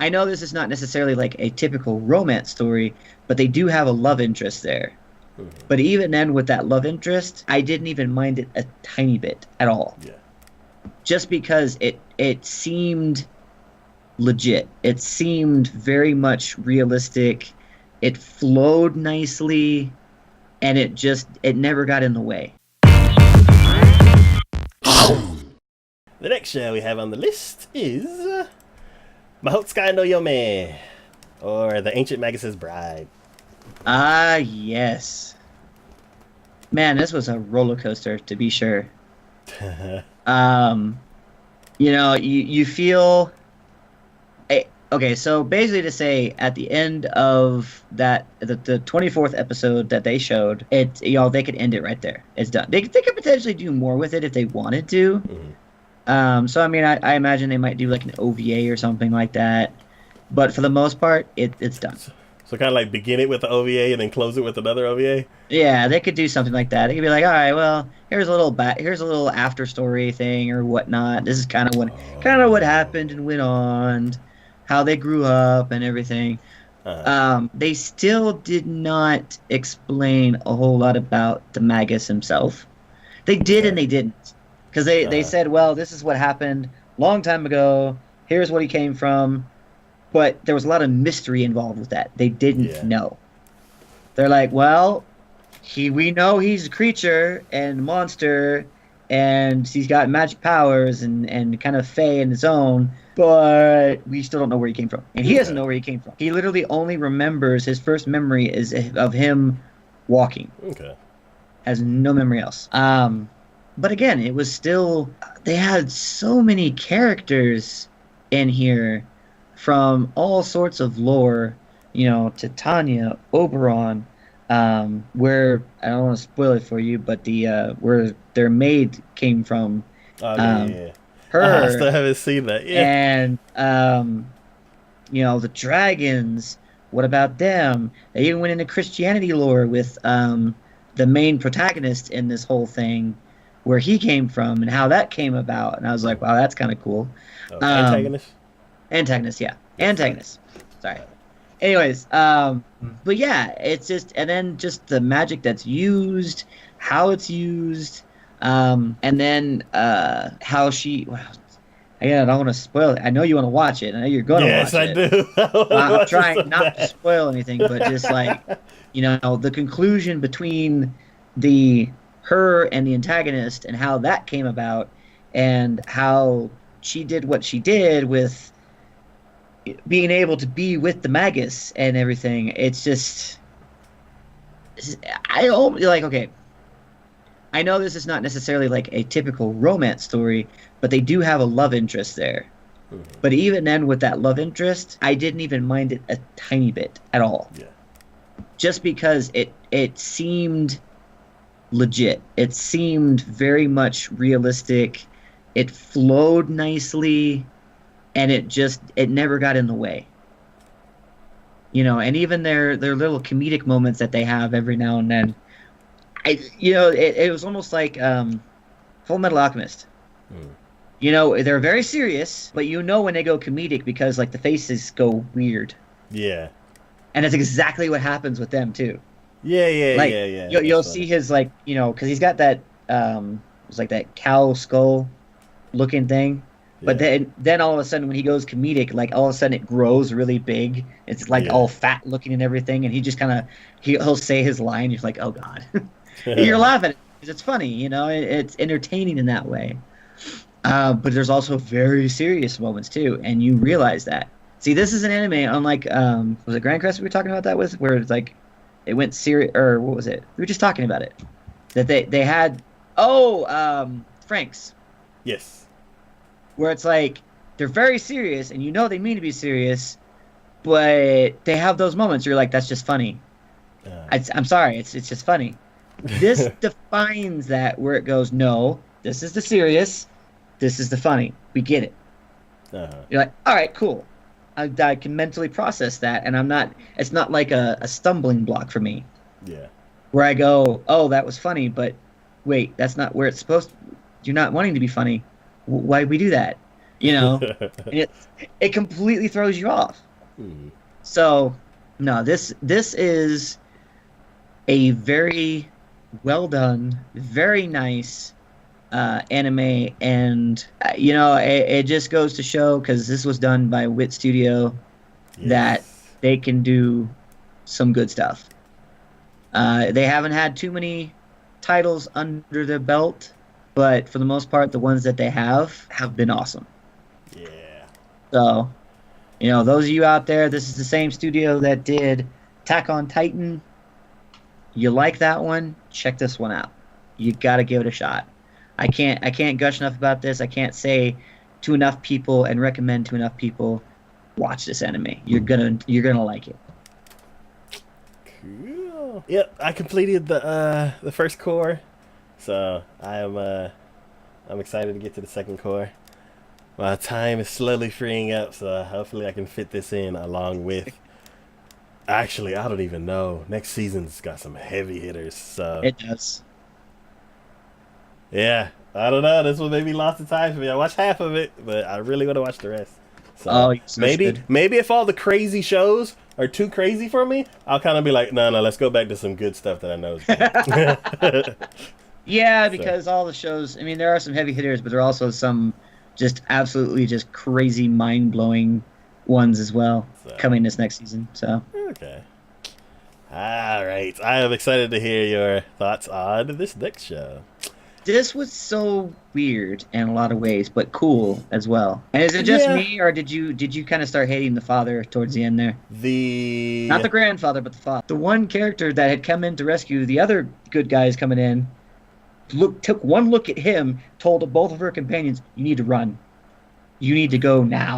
I know this is not necessarily like a typical romance story, but they do have a love interest there. Mhm. But even then, with that love interest, I didn't even mind it a tiny bit at all, Yeah. just because it seemed legit. It seemed very much realistic. It flowed nicely, and it never got in the way. The next show we have on the list is Mahotsukai no Yome, or The Ancient Magus Bride. Ah, yes. Man, this was a roller coaster to be sure. Um, you feel okay, so basically to say at the end of the 24th episode that they showed, they could end it right there. It's done. They could potentially do more with it if they wanted to. Mhm. So I mean, I imagine they might do like an OVA or something like that. But for the most part, it's done. So kind of like begin it with the OVA and then close it with another OVA. Yeah, they could do something like that. They could be like, all right, well, here's a little after story thing or whatnot. This is kind of what happened and went on, how they grew up and everything. Uh, They still did not explain a whole lot about the Magus himself. They did okay. and they didn't, because they Uh, said, well, this is what happened long time ago. Here's what he came from, but there was a lot of mystery involved with that. They didn't yeah. know. They're like, well, we know he's a creature and monster, and he's got magic powers and kind of fey in his own, but we still don't know where he came from, and he doesn't Okay. know where he came from. He literally only remembers his first memory is of him walking, Okay. has no memory else. But again, it was still they had so many characters in here from all sorts of lore, Titania, Oberon, where I don't want to spoil it for you, but where their maid came from, Oh yeah, um, yeah, yeah. I her, still haven't seen that. Yeah. and the dragons. What about them? They even went into Christianity lore with the main protagonist in this whole thing, where he came from and how that came about. And I was like, wow, that's kind of cool. Oh, Um, antagonist. Antagonist, yeah, Yes. antagonist. Sorry. Anyways, but yeah, it's just, and then just the magic that's used, how it's used, and then how she. Well, again, I don't want to spoil it. I know you want to watch it. I know you're going to Yes, watch I it. do. I'm Watch this so trying not to bad. spoil anything, but just like the conclusion between the her and the antagonist and how that came about, and how she did what she did with being able to be with the Magus and everything. It's just I only like okay. I know this is not necessarily like a typical romance story, but they do have a love interest there. Mhm. But even then, with that love interest, I didn't even mind it a tiny bit at all, Yeah. just because it seemed legit. It seemed very much realistic. It flowed nicely, and it never got in the way. And even their little comedic moments that they have every now and then. It was almost like Full Metal Alchemist. Mm. They're very serious, but when they go comedic because like the faces go weird, Yeah. and it's exactly what happens with them too. Yeah. Yeah. Like Yeah. Yeah. you'll That's see funny. his like because he's got that it's like that cow skull looking thing, but Yeah. then all of a sudden when he goes comedic, like all of a sudden it grows really big. It's like Yeah. all fat looking and everything, and he just kind of he'll say his line. You're like, oh god, you're laughing because it's funny. It's entertaining in that way. But there's also very serious moments too, and you realize that. See, this is an anime, unlike was it Grand Crest we were talking about that with, where it's like it went serious, or what was it? We were just talking about it. That they had Franks, Yes. where it's like they're very serious, and they mean to be serious, but they have those moments. You're like, that's just funny. Uh, I'm sorry, it's just funny. This defines that where it goes. No, this is the serious. This is the funny. We get it. uh-huh. You're like, all right, cool. I can mentally process that, and it's not like a stumbling block for me Yeah. where I go, oh, that was funny, but wait, that's not where it's supposed to. You're not wanting to be funny. Why did we do that? you know, and it completely throws you off. Hmm. So, no, this is a very well done, very nice anime, and it just goes to show because this was done by Wit Studio that Yes. they can do some good stuff. They haven't had too many titles under their belt, but for the most part, the ones that they have been awesome. Yeah. So, those of you out there, this is the same studio that did Attack on Titan. You like that one? Check this one out. You got to give it a shot. I can't gush enough about this. I can't say to enough people and recommend to enough people watch this anime. You're gonna like it. Cool. Yep, I completed the first core, so I'm excited to get to the second core. My time is slowly freeing up, so hopefully I can fit this in along with. Actually, I don't even know. Next season's got some heavy hitters, so It does. yeah. I don't know. This one maybe lost the time for me. I watched half of it, but I really want to watch the rest. So Oh, you so maybe should. maybe if all the crazy shows are too crazy for me, I'll kind of be like, no, let's go back to some good stuff that I know is good. Yeah, So, because all the shows. I mean, there are some heavy hitters, but there are also some just absolutely just crazy, mind blowing ones as well so coming this next season. So okay. All right. I am excited to hear your thoughts on this next show. this was so weird in a lot of ways, but cool as well. And is it just Yeah. me, or did you kind of start hating the father towards the end there? Not the The grandfather, but the father. The one character that had come in to rescue the other good guys coming in, took one look at him, told both of her companions, "You need to run. You need to go now."